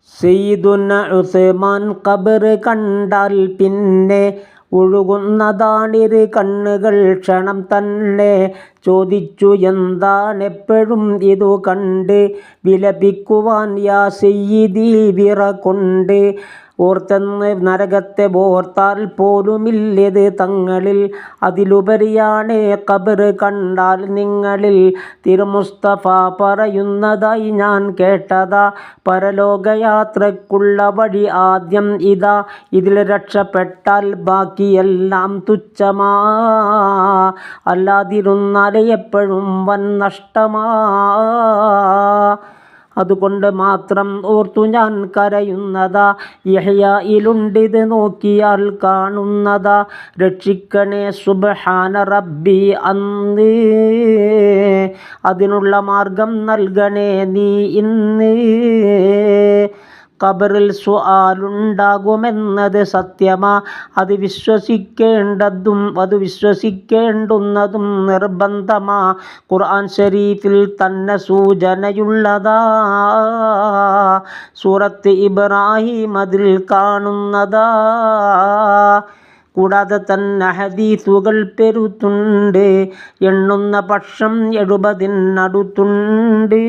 സയ്യിദുന ഉസ്മാൻ ഖബർ കണ്ടാൽ പിന്നെ ഒഴുകുന്നതാണിരു കണ്ണുകൾ ക്ഷണം തന്നെ. ചോദിച്ചു എന്താണെപ്പോഴും ഇതു കണ്ട് വിലപിക്കുവാൻ യാ സയ്യിദി വിറ കൊണ്ട്. ഓർത്തെന്ന് നരകത്തെ ഓർത്താൽ പോലുമില്ലത് തങ്ങളിൽ, അതിലുപരിയാണ് ഖബർ കണ്ടാൽ നിങ്ങളിൽ. തിരുമുസ്തഫ പറയുന്നതായി ഞാൻ കേട്ടതാ, പരലോകയാത്രയ്ക്കുള്ള വഴി ആദ്യം ഇതാ. ഇതിൽ രക്ഷപ്പെട്ടാൽ ബാക്കിയെല്ലാം തുച്ഛമാ, അല്ലാതിരുന്നാൽ എപ്പോഴും വൻ നഷ്ടമാ. അതുകൊണ്ട് മാത്രം ഓർത്തു ഞാൻ കരയുന്നതാ, ഇഹ്യായിലുണ്ടിത് നോക്കിയാൽ കാണുന്നതാ. രക്ഷിക്കണേ സുബ്ഹാന റബ്ബി അന്ന്, അതിനുള്ള മാർഗം നൽകണേ നീ ഇന്ന്. ഖബറിൽ സുആലുണ്ടാകുമെന്നത് സത്യമാ, അത് വിശ്വസിക്കേണ്ടുന്നതും നിർബന്ധമാ. ഖുർആൻ ശരീഫിൽ തന്നെ സൂചനയുള്ളതാ, സൂറത്ത് ഇബ്രാഹിം അതിൽ കാണുന്നതാ. കൂടാതെ തന്നെ ഹദീസുകൾ പെരുത്തുണ്ട്, എണ്ണുന്ന പക്ഷം 70-നടുത്തുണ്ട്.